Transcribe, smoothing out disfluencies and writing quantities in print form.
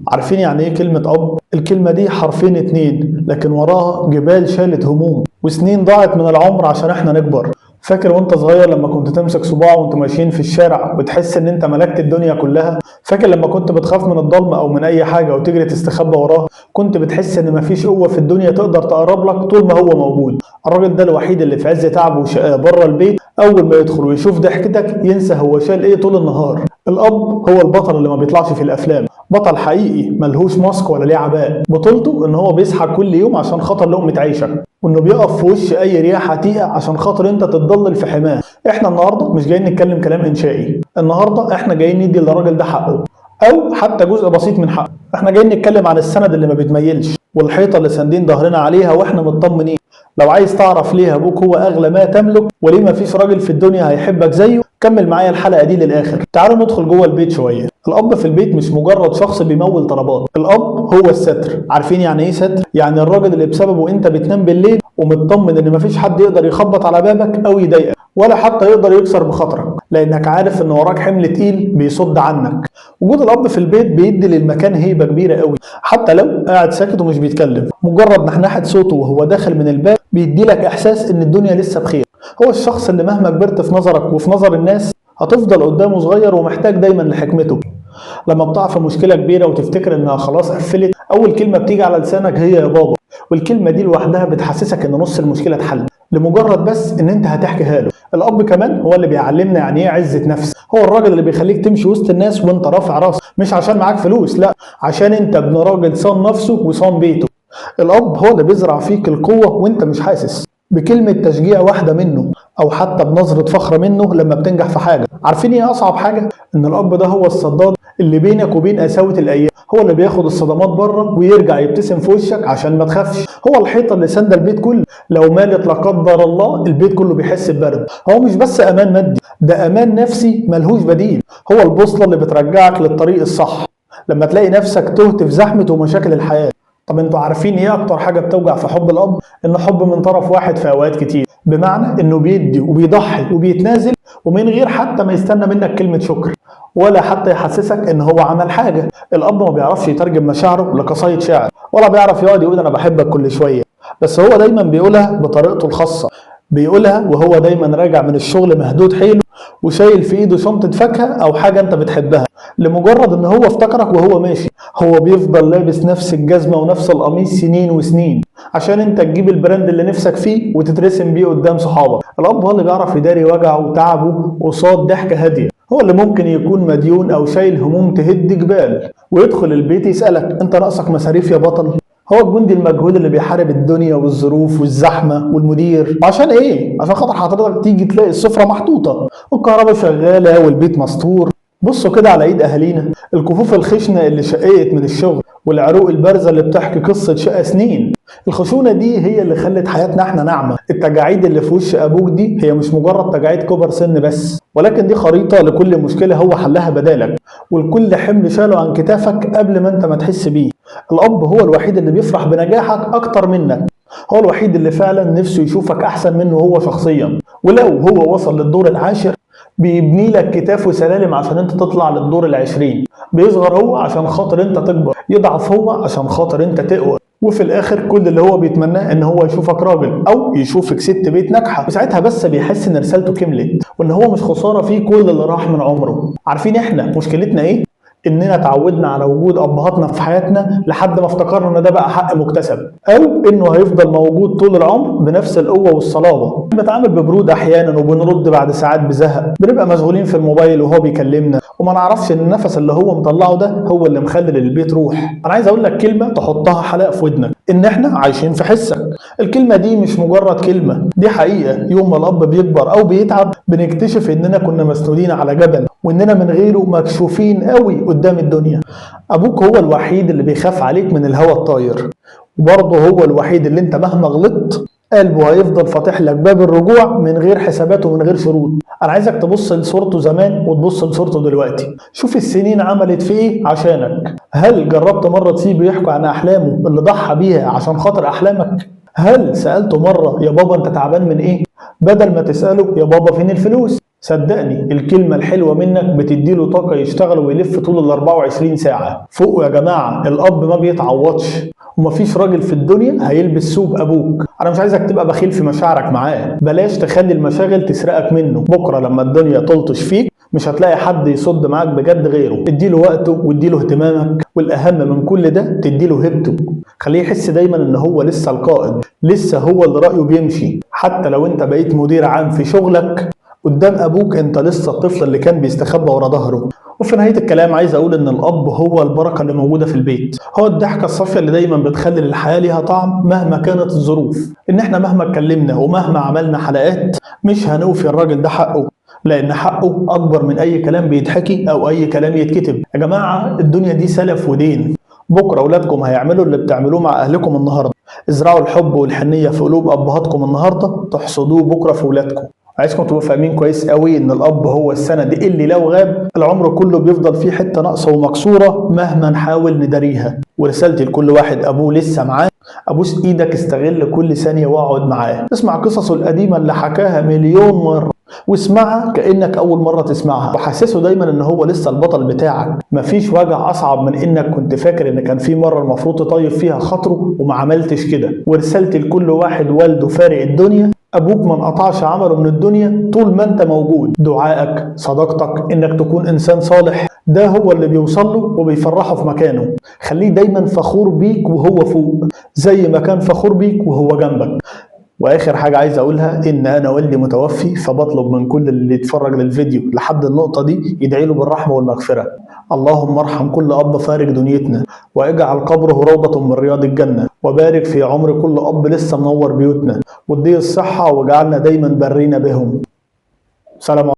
عارفين يعني ايه كلمة اب؟ الكلمة دي حرفين اتنين لكن وراها جبال شالت هموم وسنين ضاعت من العمر عشان احنا نكبر. فاكر وانت صغير لما كنت تمسك صباع وانتوا ماشيين في الشارع وتحس ان انت ملكت الدنيا كلها؟ فاكر لما كنت بتخاف من الضلمه او من اي حاجه وتجري تستخبى وراها؟ كنت بتحس ان مفيش قوه في الدنيا تقدر تقرب لك طول ما هو موجود. الراجل ده الوحيد اللي في عز تعبه وشقاه بره البيت اول ما يدخل ويشوف ضحكتك ينسى هو شال ايه طول النهار. الاب هو البطل اللي ما بيطلعش في الافلام، بطل حقيقي ملهوش ماسك ولا ليه عباء. بطولته ان هو بيصحى كل يوم عشان خاطر لقمه عيشك، وانه بيقف في وش اي رياح هتيقع عشان خاطر انت تتضلل في حماه. احنا النهارده مش جايين نتكلم كلام انشائي، النهارده احنا جايين ندي للراجل ده حقه او حتى جزء بسيط من حقه. احنا جايين نتكلم عن السند اللي ما بيتميلش والحيطه اللي ساندين ظهرنا عليها واحنا مطمنين. لو عايز تعرف ليه ابوك هو اغلى ما تملك وليه مفيش راجل في الدنيا هيحبك زيه، كمل معايا الحلقه دي للاخر. تعالوا ندخل جوه البيت شويه. الاب في البيت مش مجرد شخص بيمول طلبات، الاب هو الستر. عارفين يعني ايه ستر؟ يعني الراجل اللي بسببه انت بتنام بالليل ومطمن ان مفيش حد يقدر يخبط على بابك او يضايقك ولا حتى يقدر يكسر بخاطرك، لانك عارف ان وراك حمل تقيل بيصد عنك. وجود الاب في البيت بيدي للمكان هيبه كبيره قوي، حتى لو قاعد ساكت ومش بيتكلم، مجرد نحنحه صوته وهو داخل من الباب بيدي لك احساس ان الدنيا لسه بخير. هو الشخص اللي مهما كبرت في نظرك وفي نظر الناس هتفضل قدامه صغير ومحتاج دايما لحكمته. لما بتقع في مشكله كبيره وتفتكر انها خلاص قفلت، اول كلمه بتيجي على لسانك هي يا بابا، والكلمه دي لوحدها بتحسسك ان نص المشكله اتحل لمجرد بس ان انت هتحكيها له. الاب كمان هو اللي بيعلمنا يعني ايه عزه نفس، هو الراجل اللي بيخليك تمشي وسط الناس وانت رافع راسك، مش عشان معاك فلوس، لا، عشان انت ابن راجل صان نفسه وصان بيته. الاب هو اللي بيزرع فيك القوه وانت مش حاسس، بكلمه تشجيع واحده منه او حتى بنظره فخر منه لما بتنجح في حاجه. عارفين ايه اصعب حاجه؟ ان الاب ده هو الصداد اللي بينك وبين قساوه الايام، هو اللي بياخد الصدمات بره ويرجع يبتسم في وشك عشان ما تخافش، هو الحيطه اللي ساند البيت كله، لو مالت لا قدر الله البيت كله بيحس ببرد. هو مش بس امان مادي، ده امان نفسي ملهوش بديل، هو البوصله اللي بترجعك للطريق الصح لما تلاقي نفسك تهت في زحمه ومشاكل الحياه. طب انتوا عارفين ايه اكتر حاجه بتوجع في حب الاب؟ انه حب من طرف واحد في اوقات كتير، بمعنى انه بيدي وبيضحي وبيتنازل ومن غير حتى ما يستنى منك كلمه شكر ولا حتى يحسسك ان هو عمل حاجه. الاب ما بيعرفش يترجم مشاعره لقصايد شعر ولا بيعرف يقعد يقول انا بحبك كل شويه، بس هو دايما بيقولها بطريقته الخاصه، بيقولها وهو دايما راجع من الشغل مهدود حيله وشايل في ايده شنطه فاكهه او حاجه انت بتحبها، لمجرد ان هو افتكرك وهو ماشي. هو بيفضل لابس نفس الجزمه ونفس القميص سنين وسنين عشان انت تجيب البراند اللي نفسك فيه وتترسم بيه قدام صحابك. الاب هو اللي بيعرف يداري وجعه وتعبه قصاد ضحكه هاديه، هو اللي ممكن يكون مديون او شايل هموم تهد جبال ويدخل البيت يسالك انت ناقصك مصاريف يا بطل. هو الجندي المجهول اللي بيحارب الدنيا والظروف والزحمه والمدير. عشان ايه؟ عشان خاطر حضرتك تيجي تلاقي السفره محطوطه والكهرباء شغاله والبيت مستور. بصوا كده على ايد اهالينا، الكفوف الخشنه اللي شقيت من الشغل والعروق البارزه اللي بتحكي قصه شقه سنين. الخشونه دي هي اللي خلت حياتنا احنا ناعمه. التجاعيد اللي في وش ابوك دي هي مش مجرد تجاعيد كبر سن بس، ولكن دي خريطه لكل مشكله هو حلها بدالك، ولكل حمل شاله عن كتافك قبل ما انت ما تحس بيه. الاب هو الوحيد اللي بيفرح بنجاحك اكتر منك، هو الوحيد اللي فعلا نفسه يشوفك احسن منه هو شخصيا، ولو هو وصل للدور العاشر بيبني لك كتاف وسلالم عشان انت تطلع للدور ال20. بيصغر هو عشان خاطر انت تكبر، يضعف هو عشان خاطر انت تقوى، وفي الاخر كل اللي هو بيتمناه ان هو يشوفك راجل او يشوفك ست بيت ناجحه، وساعتها بس بيحس ان رسالته كملت وان هو مش خساره فيه كل اللي راح من عمره. عارفين احنا مشكلتنا ايه؟ اننا اتعودنا على وجود ابهاتنا في حياتنا لحد ما افتكرنا ان ده بقى حق مكتسب، او انه هيفضل موجود طول العمر بنفس القوه والصلابه. بنتعامل ببرود احيانا وبنرد بعد ساعات بزهق، بنبقى مشغولين في الموبايل وهو بيكلمنا وما نعرفش ان النفس اللي هو مطلعه ده هو اللي مخلي للبيت روح. انا عايز اقول لك كلمه تحطها حلقه في ودنك، ان احنا عايشين في حسك. الكلمه دي مش مجرد كلمه، دي حقيقه. يوم ما الاب بيكبر او بيتعب بنكتشف اننا كنا مسنودين على جبل واننا من غيره مكشوفين قوي قدام الدنيا. ابوك هو الوحيد اللي بيخاف عليك من الهوى الطاير، وبرضه هو الوحيد اللي انت مهما غلطت قلبه هيفضل فاتح لك باب الرجوع من غير حسابات ومن غير شروط. انا عايزك تبص لصورته زمان وتبص لصورته دلوقتي، شوف السنين عملت فيه ايه عشانك. هل جربت مره تسيبه يحكي عن احلامه اللي ضحى بيها عشان خاطر احلامك؟ هل سالته مره يا بابا انت تعبان من ايه بدل ما تساله يا بابا فين الفلوس؟ صدقني الكلمة الحلوة منك بتديله طاقة يشتغل ويلف طول ال 24 ساعة. فوقوا يا جماعة، الأب ما بيتعوضش، ومفيش راجل في الدنيا هيلبس ثوب أبوك. أنا مش عايزك تبقى بخيل في مشاعرك معاه، بلاش تخلي المشاغل تسرقك منه. بكرة لما الدنيا تلطش فيك مش هتلاقي حد يصد معاك بجد غيره. اديله وقته واديله اهتمامك، والأهم من كل ده تديله هيبته. خليه يحس دايما ان هو لسه القائد، لسه هو اللي رأيه بيمشي. حتى لو انت بقيت مدير عام في شغلك، قدام ابوك انت لسه الطفل اللي كان بيستخبى ورا ظهره. وفي نهاية الكلام عايز اقول ان الاب هو البركة اللي موجودة في البيت، هو الضحكة الصافية اللي دايما بتخلي الحياة ليها طعم مهما كانت الظروف. ان احنا مهما اتكلمنا ومهما عملنا حلقات مش هنوفي الراجل ده حقه، لان حقه اكبر من اي كلام بيتحكي او اي كلام يتكتب. يا جماعة الدنيا دي سلف ودين، بكرة اولادكم هيعملوا اللي بتعملوه مع اهلكم النهاردة. ازرعوا الحب والحنية في قلوب ابهاتكم النهاردة، تحصدوه بكرة في ولادكم. عايزكم تبقوا فاهمين كويس قوي ان الاب هو السند اللي لو غاب العمر كله بيفضل فيه حته ناقصه ومكسوره مهما نحاول نداريها. ورسالتي لكل واحد ابوه لسه معاه، ابوس ايدك استغل كل ثانيه واقعد معاه، اسمع قصصه القديمه اللي حكاها مليون مره، واسمعها كانك اول مره تسمعها، وحسسه دايما ان هو لسه البطل بتاعك. مفيش وجع اصعب من انك كنت فاكر ان كان في مره المفروض تطيب فيها خاطره وما عملتش كده. ورسالتي لكل واحد والده فارق الدنيا، ابوك ما انقطعش عمله من الدنيا طول ما انت موجود. دعائك، صداقتك، انك تكون انسان صالح، ده هو اللي بيوصل له وبيفرحه في مكانه. خليه دايما فخور بيك وهو فوق زي ما كان فخور بيك وهو جنبك. واخر حاجة عايز اقولها ان انا والدي متوفي، فبطلب من كل اللي يتفرج للفيديو لحد النقطة دي يدعي له بالرحمة والمغفرة. اللهم ارحم كل اب فارق دنيتنا، واجعل قبره روضة من رياض الجنة، وبارك في عمر كل اب لسه منور بيوتنا، واديه الصحة واجعلنا دايما برينا بهم. سلام عليكم.